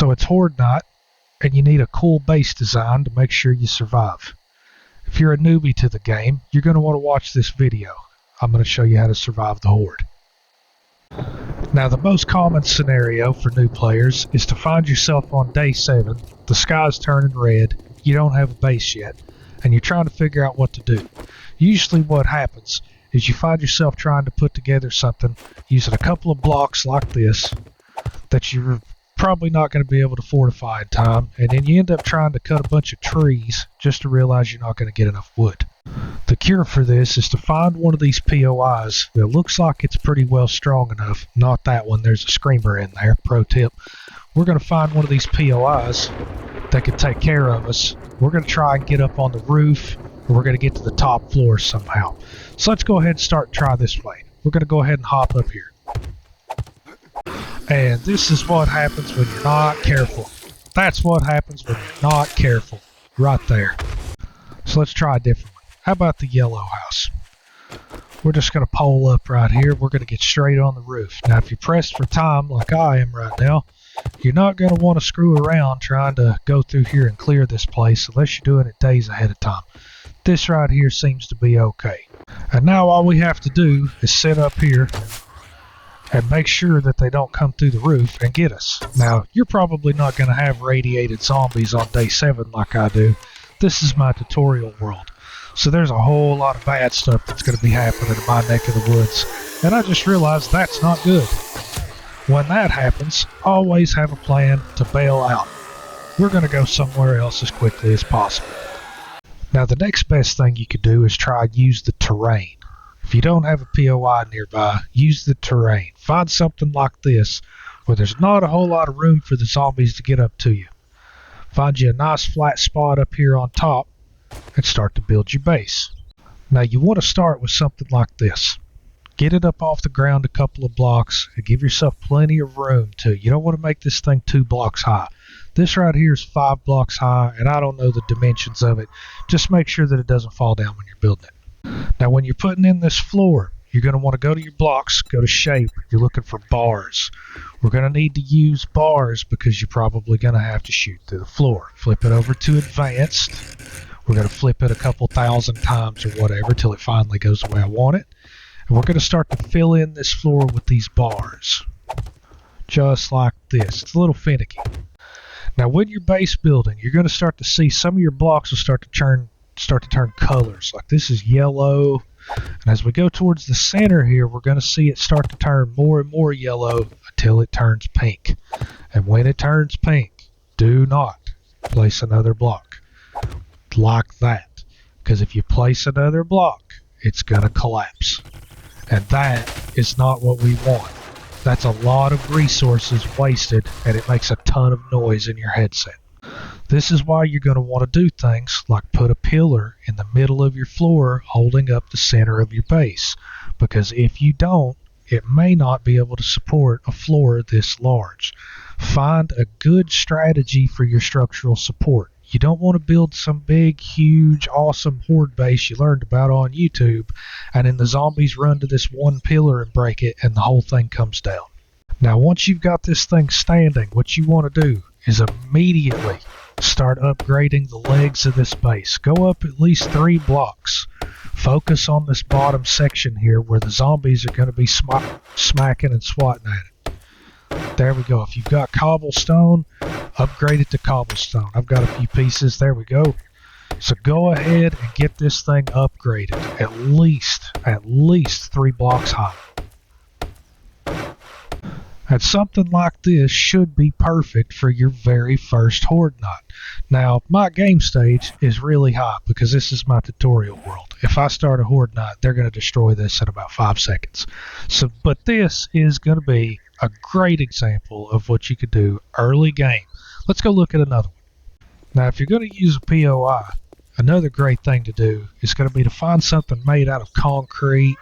So it's Horde night, and you need a cool base design to make sure you survive. If you're a newbie to the game, you're going to want to watch this video. I'm going to show you how to survive the Horde. Now, the most common scenario for new players is to find yourself on day 7, the sky's turning red, you don't have a base yet, and you're trying to figure out what to do. Usually what happens is you find yourself trying to put together something using a couple of blocks like this that you're probably not going to be able to fortify in time, and then you end up trying to cut a bunch of trees just to realize you're not going to get enough wood. The cure for this is to find one of these POIs that looks like it's pretty well strong enough. Not that one, there's a screamer in there. Pro tip. We're going to find one of these POIs that can take care of us. We're going to try and get up on the roof, and we're going to get to the top floor somehow. So let's go ahead and start try this way. We're going to go ahead and hop up here. And this is what happens when you're not careful. That's what happens when you're not careful. Right there. So let's try a different one. How about the yellow house? We're just going to pole up right here. We're going to get straight on the roof. Now, if you're pressed for time like I am right now, you're not going to want to screw around trying to go through here and clear this place unless you're doing it days ahead of time. This right here seems to be okay. And now all we have to do is sit up here and make sure that they don't come through the roof and get us. Now, you're probably not going to have radiated zombies on day 7 like I do. This is my tutorial world. So there's a whole lot of bad stuff that's going to be happening in my neck of the woods. And I just realized that's not good. When that happens, always have a plan to bail out. We're going to go somewhere else as quickly as possible. Now, the next best thing you could do is try and use the terrain. If you don't have a POI nearby, use the terrain. Find something like this where there's not a whole lot of room for the zombies to get up to you. Find you a nice flat spot up here on top and start to build your base. Now, you want to start with something like this. Get it up off the ground a couple of blocks and give yourself plenty of room too. You don't want to make this thing 2 blocks high. This right here is 5 blocks high, and I don't know the dimensions of it. Just make sure that it doesn't fall down when you're building it. Now, when you're putting in this floor, you're going to want to go to your blocks, go to shape. You're looking for bars. We're going to need to use bars because you're probably going to have to shoot through the floor. Flip it over to advanced. We're going to flip it a couple thousand times or whatever till it finally goes the way I want it. And we're going to start to fill in this floor with these bars. Just like this. It's a little finicky. Now, when you're base building, you're going to start to see some of your blocks will start to turn colors. Like this is yellow. And as we go towards the center here, we're going to see it start to turn more and more yellow until it turns pink. And when it turns pink, do not place another block like that. Because if you place another block, it's going to collapse. And that is not what we want. That's a lot of resources wasted, and it makes a ton of noise in your headset. This is why you're going to want to do things like put a pillar in the middle of your floor holding up the center of your base. Because if you don't, it may not be able to support a floor this large. Find a good strategy for your structural support. You don't want to build some big, huge, awesome horde base you learned about on YouTube, and then the zombies run to this one pillar and break it, and the whole thing comes down. Now, once you've got this thing standing, what you want to do is immediately start upgrading the legs of this base. Go up at least 3 blocks. Focus on this bottom section here where the zombies are going to be smacking and swatting at it. There we go. If you've got cobblestone, upgrade it to cobblestone. I've got a few pieces. There we go. So go ahead and get this thing upgraded. At least 3 blocks high. And something like this should be perfect for your very first Horde night. Now, my game stage is really high because this is my tutorial world. If I start a Horde night, they're going to destroy this in about 5 seconds. But this is going to be a great example of what you could do early game. Let's go look at another one. Now, if you're going to use a POI, another great thing to do is going to be to find something made out of concrete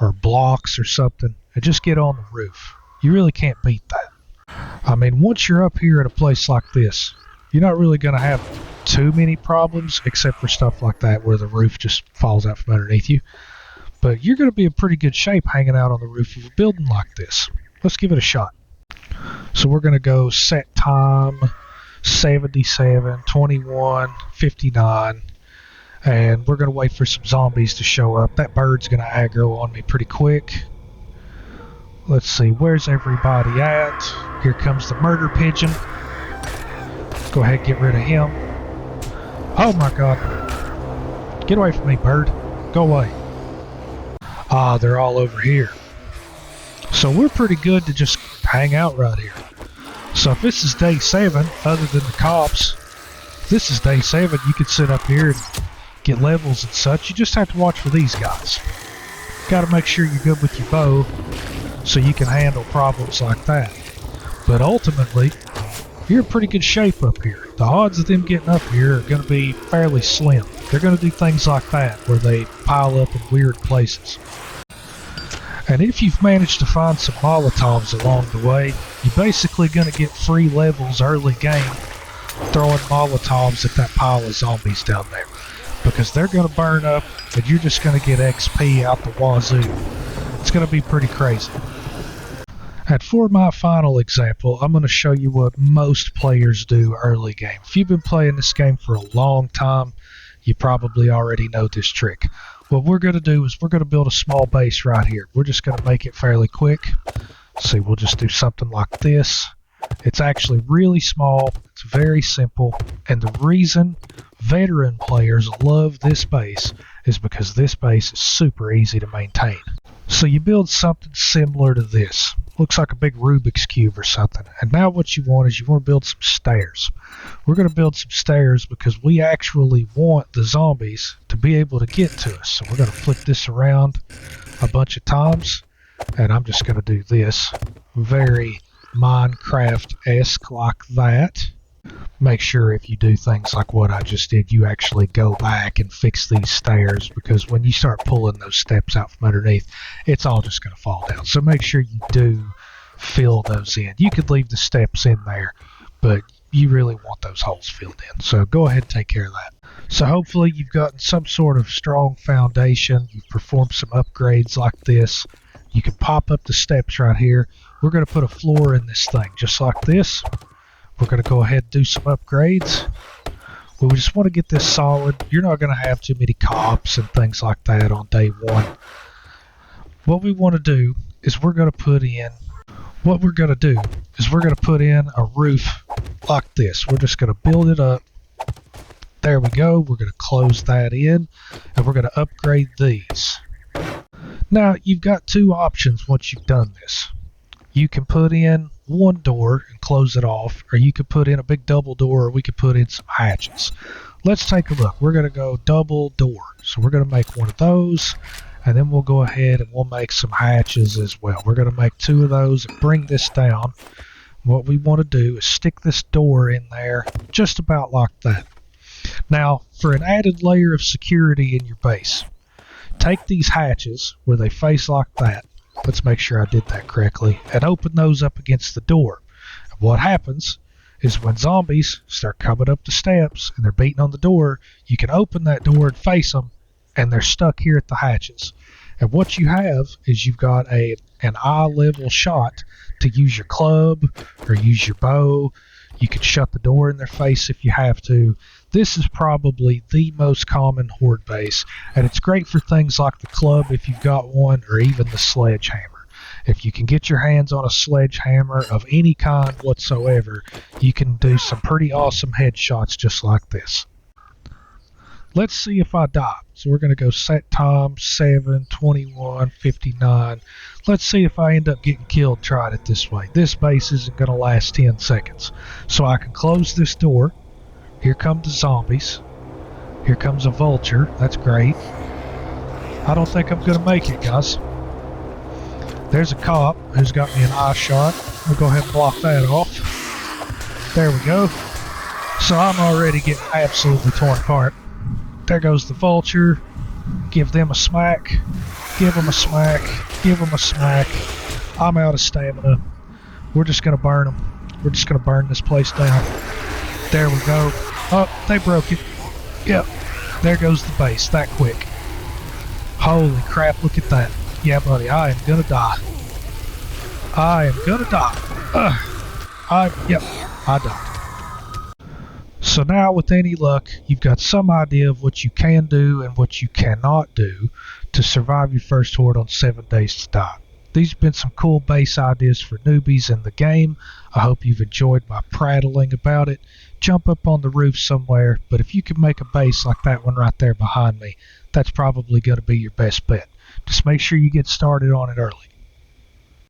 or blocks or something and just get on the roof. You really can't beat that. I mean, once you're up here at a place like this, you're not really going to have too many problems except for stuff like that where the roof just falls out from underneath you. But you're going to be in pretty good shape hanging out on the roof of a building like this. Let's give it a shot. So we're going to go set time 77, 21, 59. And we're going to wait for some zombies to show up. That bird's going to aggro on me pretty quick. Let's see, where's everybody at? Here comes the murder pigeon. Go ahead and get rid of him. Oh my god. Get away from me, bird. Go away. Ah, they're all over here. So we're pretty good to just hang out right here. So if this is day 7, other than the cops, if this is day 7, you could sit up here and get levels and such. You just have to watch for these guys. Got to make sure you're good with your bow so you can handle problems like that. But ultimately, you're in pretty good shape up here. The odds of them getting up here are going to be fairly slim. They're going to do things like that where they pile up in weird places. And if you've managed to find some Molotovs along the way, you're basically going to get free levels early game throwing Molotovs at that pile of zombies down there. Because they're going to burn up and you're just going to get XP out the wazoo. It's going to be pretty crazy. And for my final example, I'm going to show you what most players do early game. If you've been playing this game for a long time, you probably already know this trick. What we're going to do is we're going to build a small base right here. We're just going to make it fairly quick. See, we'll just do something like this. It's actually really small. It's very simple. And the reason veteran players love this base is because this base is super easy to maintain. So you build something similar to this. Looks like a big Rubik's Cube or something. And now what you want is you want to build some stairs. We're going to build some stairs because we actually want the zombies to be able to get to us. So we're going to flip this around a bunch of times. And I'm just going to do this very Minecraft-esque like that. Make sure if you do things like what I just did, you actually go back and fix these stairs, because when you start pulling those steps out from underneath, it's all just going to fall down. So make sure you do fill those in. You could leave the steps in there, but you really want those holes filled in. So go ahead and take care of that. So hopefully you've gotten some sort of strong foundation. You've performed some upgrades like this. You can pop up the steps right here. We're going to put a floor in this thing, just like this. We're going to go ahead and do some upgrades. We just want to get this solid. You're not going to have too many cops and things like that on day 1. What we want to do is we're going to put in a roof like this. We're just going to build it up. There we go. We're going to close that in, and we're going to upgrade these. Now, you've got 2 options once you've done this. You can put in one door and close it off, or you could put in a big double door, or we could put in some hatches. Let's take a look. We're going to go double door. So we're going to make one of those, and then we'll go ahead and we'll make some hatches as well. We're going to make 2 of those and bring this down. What we want to do is stick this door in there just about like that. Now, for an added layer of security in your base, take these hatches where they face like that. Let's make sure I did that correctly, and open those up against the door. And what happens is when zombies start coming up the steps and they're beating on the door, you can open that door and face them, and they're stuck here at the hatches. And what you have is you've got an eye level shot to use your club or use your bow. You can shut the door in their face if you have to. This is probably the most common Horde base, and it's great for things like the club if you've got one, or even the sledgehammer. If you can get your hands on a sledgehammer of any kind whatsoever, you can do some pretty awesome headshots just like this. Let's see if I die. So we're going to go set time 7, 21, 59. Let's see if I end up getting killed trying it this way. This base isn't going to last 10 seconds. So I can close this door. Here come the zombies. Here comes a vulture. That's great. I don't think I'm going to make it, guys. There's a cop who's got me an eye shot. We'll go ahead and block that off. There we go. So I'm already getting absolutely torn apart. There goes the vulture. Give them a smack. Give them a smack. Give them a smack. I'm out of stamina. We're just going to burn them. We're just going to burn this place down. There we go. Oh, they broke it. Yep. There goes the base. That quick. Holy crap, look at that. Yeah, buddy, I am going to die. I am gonna die. Yep, I died. So now with any luck, you've got some idea of what you can do and what you cannot do to survive your first horde on 7 days to die. These have been some cool base ideas for newbies in the game. I hope you've enjoyed my prattling about it. Jump up on the roof somewhere, but if you can make a base like that one right there behind me, that's probably going to be your best bet. Just make sure you get started on it early.